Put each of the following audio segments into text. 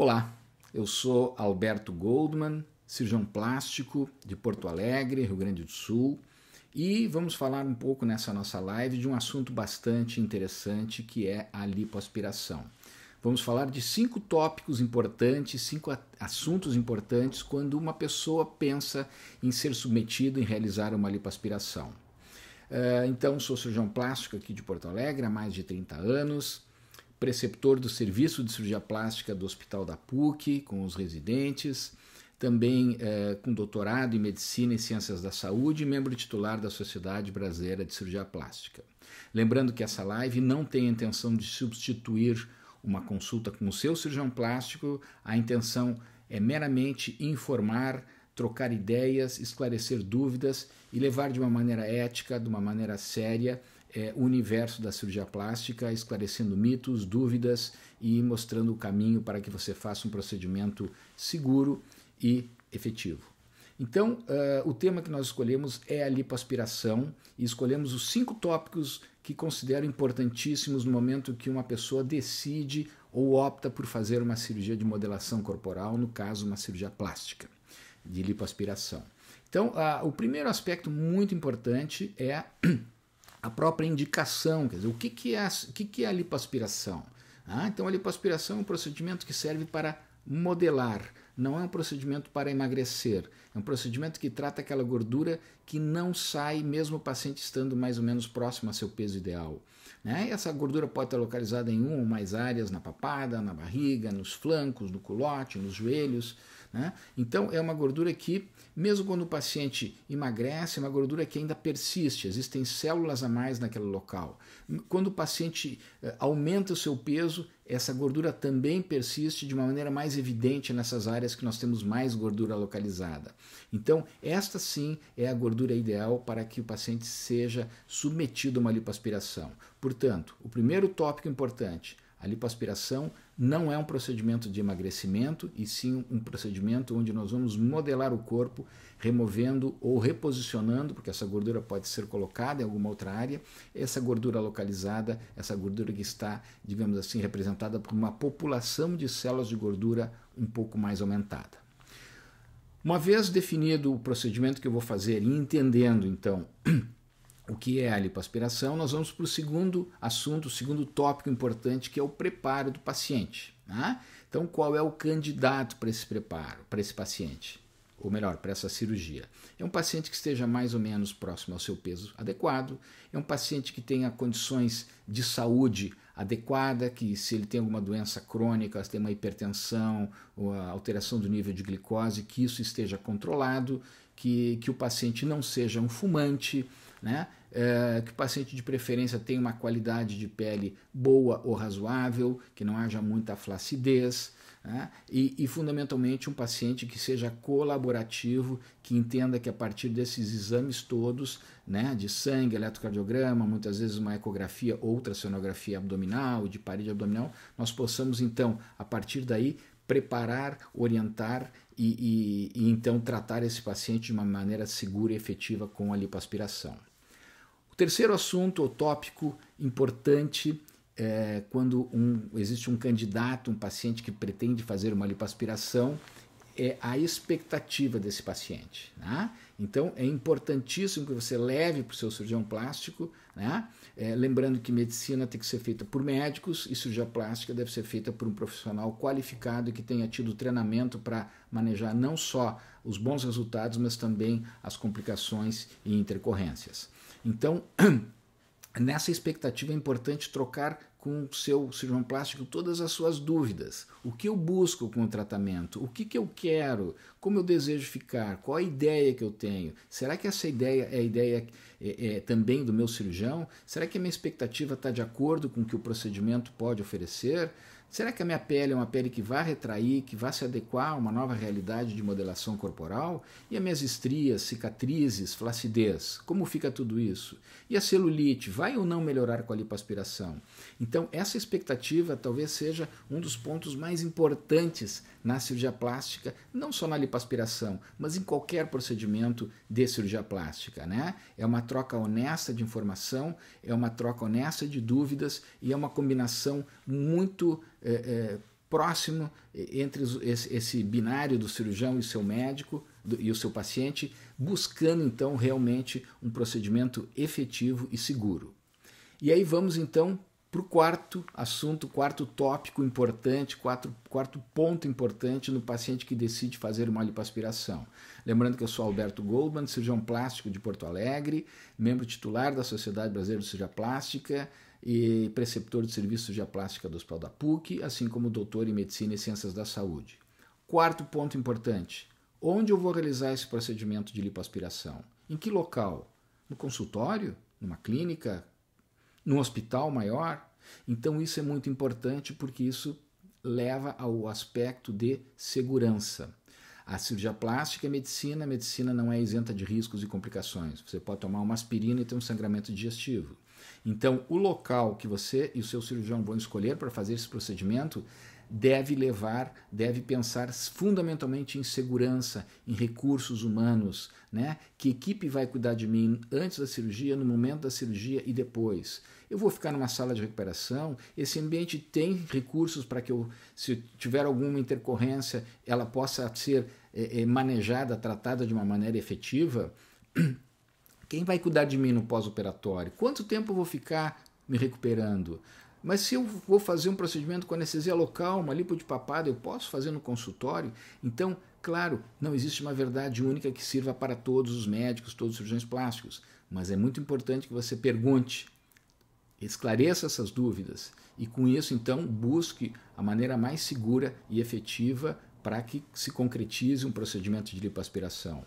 Olá, eu sou Alberto Goldman, cirurgião plástico de Porto Alegre, Rio Grande do Sul, e vamos falar um pouco nessa nossa live de um assunto bastante interessante que é a lipoaspiração. Vamos falar de 5 tópicos importantes, 5 assuntos importantes quando uma pessoa pensa em ser submetida em realizar uma lipoaspiração. Então, sou cirurgião plástico aqui de Porto Alegre há mais de 30 anos, preceptor do serviço de cirurgia plástica do Hospital da PUC, com os residentes, também com doutorado em Medicina e Ciências da Saúde e membro titular da Sociedade Brasileira de Cirurgia Plástica. Lembrando que essa live não tem a intenção de substituir uma consulta com o seu cirurgião plástico, a intenção é meramente informar, trocar ideias, esclarecer dúvidas e levar de uma maneira ética, de uma maneira séria, o universo da cirurgia plástica, esclarecendo mitos, dúvidas e mostrando o caminho para que você faça um procedimento seguro e efetivo. Então, o tema que nós escolhemos é a lipoaspiração e escolhemos os 5 tópicos que considero importantíssimos no momento que uma pessoa decide ou opta por fazer uma cirurgia de modelação corporal, no caso, uma cirurgia plástica de lipoaspiração. Então, o primeiro aspecto muito importante é a própria indicação, quer dizer, o que é a lipoaspiração? Então, a lipoaspiração é um procedimento que serve para modelar, não é um procedimento para emagrecer, é um procedimento que trata aquela gordura que não sai mesmo o paciente estando mais ou menos próximo a seu peso ideal. E essa gordura pode estar localizada em uma ou mais áreas, na papada, na barriga, nos flancos, no culote, nos joelhos. Então é uma gordura que, mesmo quando o paciente emagrece, é uma gordura que ainda persiste, existem células a mais naquele local. Quando o paciente aumenta o seu peso, essa gordura também persiste de uma maneira mais evidente nessas áreas que nós temos mais gordura localizada. Então, esta sim é a gordura ideal para que o paciente seja submetido a uma lipoaspiração. Portanto, o primeiro tópico importante: a lipoaspiração não é um procedimento de emagrecimento, e sim um procedimento onde nós vamos modelar o corpo, removendo ou reposicionando, porque essa gordura pode ser colocada em alguma outra área, essa gordura localizada, essa gordura que está, digamos assim, representada por uma população de células de gordura um pouco mais aumentada. Uma vez definido o procedimento que eu vou fazer e entendendo, então, o que é a lipoaspiração, nós vamos para o segundo assunto, o segundo tópico importante, que é o preparo do paciente. Então, qual é o candidato para esse preparo, para esse paciente? Ou melhor, para essa cirurgia? É um paciente que esteja mais ou menos próximo ao seu peso adequado, é um paciente que tenha condições de saúde adequada, que se ele tem alguma doença crônica, se tem uma hipertensão ou a alteração do nível de glicose, que isso esteja controlado, que o paciente não seja um fumante, que o paciente de preferência tenha uma qualidade de pele boa ou razoável, que não haja muita flacidez, e fundamentalmente um paciente que seja colaborativo, que entenda que a partir desses exames todos, de sangue, eletrocardiograma, muitas vezes uma ecografia ou ultrassonografia abdominal, de parede abdominal, nós possamos então, a partir daí, preparar, orientar e então tratar esse paciente de uma maneira segura e efetiva com a lipoaspiração. O terceiro assunto ou tópico importante é quando existe um candidato, um paciente que pretende fazer uma lipoaspiração, é a expectativa desse paciente. Então é importantíssimo que você leve para o seu cirurgião plástico, lembrando que medicina tem que ser feita por médicos e cirurgia plástica deve ser feita por um profissional qualificado e que tenha tido treinamento para manejar não só os bons resultados, mas também as complicações e intercorrências. Então, nessa expectativa é importante trocar com o seu cirurgião plástico todas as suas dúvidas. O que eu busco com o tratamento? O que eu quero? Como eu desejo ficar? Qual a ideia que eu tenho? Será que essa ideia é a ideia também do meu cirurgião? Será que a minha expectativa está de acordo com o que o procedimento pode oferecer? Será que a minha pele é uma pele que vai retrair, que vai se adequar a uma nova realidade de modelação corporal? E as minhas estrias, cicatrizes, flacidez, como fica tudo isso? E a celulite, vai ou não melhorar com a lipoaspiração? Então, essa expectativa talvez seja um dos pontos mais importantes na cirurgia plástica, não só na lipoaspiração, mas em qualquer procedimento de cirurgia plástica, É uma troca honesta de informação, é uma troca honesta de dúvidas e é uma combinação muito próximo entre esse binário do cirurgião e seu médico e o seu paciente, buscando então realmente um procedimento efetivo e seguro. E aí vamos então para o quarto assunto, quarto tópico importante, quarto ponto importante no paciente que decide fazer uma lipoaspiração. Lembrando que eu sou Alberto Goldman, cirurgião plástico de Porto Alegre, membro titular da Sociedade Brasileira de Cirurgia Plástica e preceptor de serviço de cirurgia plástica do Hospital da PUC, assim como doutor em Medicina e Ciências da Saúde. Quarto ponto importante, onde eu vou realizar esse procedimento de lipoaspiração? Em que local? No consultório? Numa clínica? Num hospital maior? Então isso é muito importante porque isso leva ao aspecto de segurança. A cirurgia plástica é medicina, a medicina não é isenta de riscos e complicações. Você pode tomar uma aspirina e ter um sangramento digestivo. Então, o local que você e o seu cirurgião vão escolher para fazer esse procedimento deve pensar fundamentalmente em segurança, em recursos humanos, né? Que equipe vai cuidar de mim antes da cirurgia, no momento da cirurgia e depois? Eu vou ficar numa sala de recuperação? Esse ambiente tem recursos para que se tiver alguma intercorrência, ela possa ser manejada, tratada de uma maneira efetiva? Quem vai cuidar de mim no pós-operatório? Quanto tempo eu vou ficar me recuperando? Mas se eu vou fazer um procedimento com anestesia local, uma lipo de papada, eu posso fazer no consultório? Então, claro, não existe uma verdade única que sirva para todos os médicos, todos os cirurgiões plásticos, mas é muito importante que você pergunte, esclareça essas dúvidas e com isso, então, busque a maneira mais segura e efetiva para que se concretize um procedimento de lipoaspiração.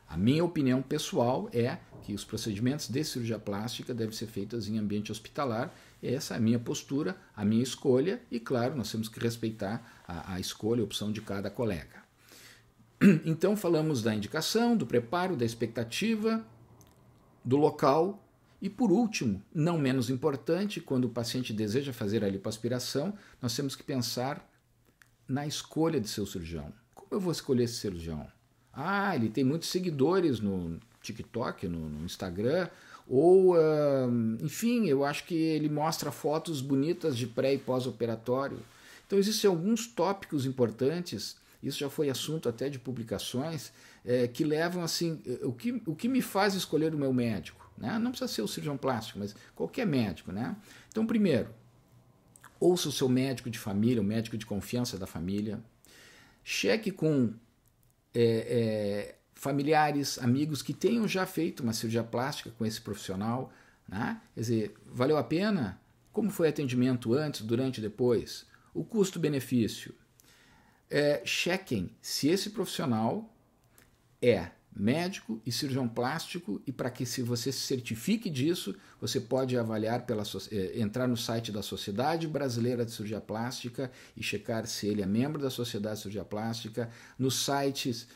A minha opinião pessoal é que os procedimentos de cirurgia plástica devem ser feitos em ambiente hospitalar. Essa é a minha postura, a minha escolha e, claro, nós temos que respeitar a escolha, a opção de cada colega. Então, falamos da indicação, do preparo, da expectativa, do local e, por último, não menos importante, quando o paciente deseja fazer a lipoaspiração, nós temos que pensar na escolha de seu cirurgião. Como eu vou escolher esse cirurgião? Ele tem muitos seguidores no TikTok, no Instagram, ou, enfim, eu acho que ele mostra fotos bonitas de pré e pós-operatório. Então, existem alguns tópicos importantes, isso já foi assunto até de publicações, que levam, assim, o que me faz escolher o meu médico, né? Não precisa ser o cirurgião plástico, mas qualquer médico, né? Então, primeiro, ouça o seu médico de família, o médico de confiança da família, cheque com familiares, amigos que tenham já feito uma cirurgia plástica com esse profissional, né? Quer dizer, valeu a pena? Como foi o atendimento antes, durante e depois? O custo-benefício. Chequem se esse profissional é médico e cirurgião plástico e para que se você se certifique disso, você pode avaliar, entrar no site da Sociedade Brasileira de Cirurgia Plástica e checar se ele é membro da Sociedade de Cirurgia Plástica, nos sites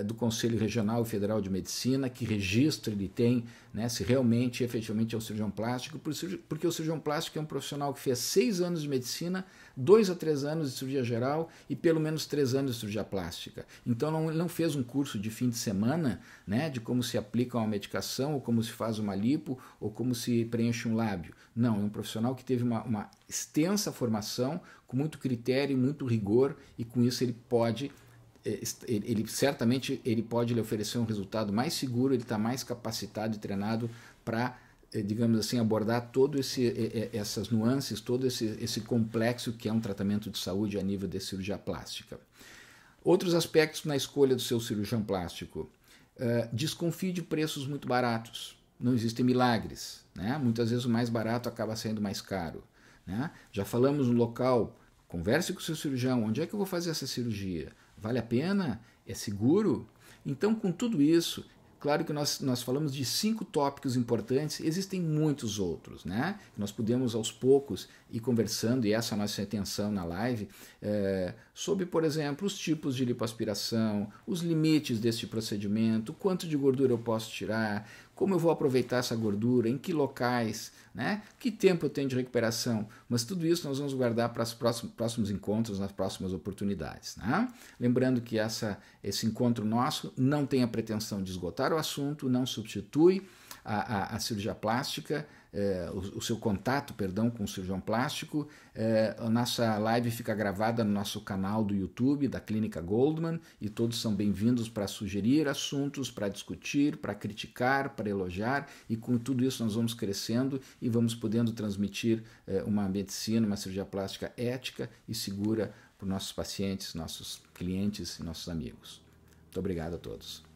do Conselho Regional e Federal de Medicina, que registro ele tem, né, se realmente, efetivamente é um cirurgião plástico, porque o cirurgião plástico é um profissional que fez 6 anos de medicina, 2 a 3 anos de cirurgia geral e pelo menos 3 anos de cirurgia plástica. Então ele não fez um curso de fim de semana, né, de como se aplica uma medicação, ou como se faz uma lipo, ou como se preenche um lábio. Não, é um profissional que teve uma extensa formação, com muito critério e muito rigor, e com isso ele pode... certamente ele pode lhe oferecer um resultado mais seguro, ele está mais capacitado e treinado para, digamos assim, abordar todas essas nuances, todo esse complexo que é um tratamento de saúde a nível de cirurgia plástica. Outros aspectos na escolha do seu cirurgião plástico. Desconfie de preços muito baratos. Não existem milagres, né? Muitas vezes o mais barato acaba sendo mais caro, né? Já falamos no local, converse com o seu cirurgião, onde é que eu vou fazer essa cirurgia? Vale a pena? É seguro? Então, com tudo isso, claro que nós falamos de 5 tópicos importantes, existem muitos outros, né? Nós podemos aos poucos ir conversando, e essa é a nossa intenção na live, sobre, por exemplo, os tipos de lipoaspiração, os limites deste procedimento, quanto de gordura eu posso tirar, como eu vou aproveitar essa gordura, em que locais, né? Que tempo eu tenho de recuperação, mas tudo isso nós vamos guardar para os próximos encontros, nas próximas oportunidades, né? Lembrando que esse encontro nosso não tem a pretensão de esgotar o assunto, não substitui a cirurgia plástica, o seu contato, perdão, com o cirurgião plástico. A nossa live fica gravada no nosso canal do YouTube da Clínica Goldman e todos são bem-vindos para sugerir assuntos, para discutir, para criticar, para elogiar, e com tudo isso nós vamos crescendo e vamos podendo transmitir uma medicina, uma cirurgia plástica ética e segura para os nossos pacientes, nossos clientes e nossos amigos. Muito obrigado a todos.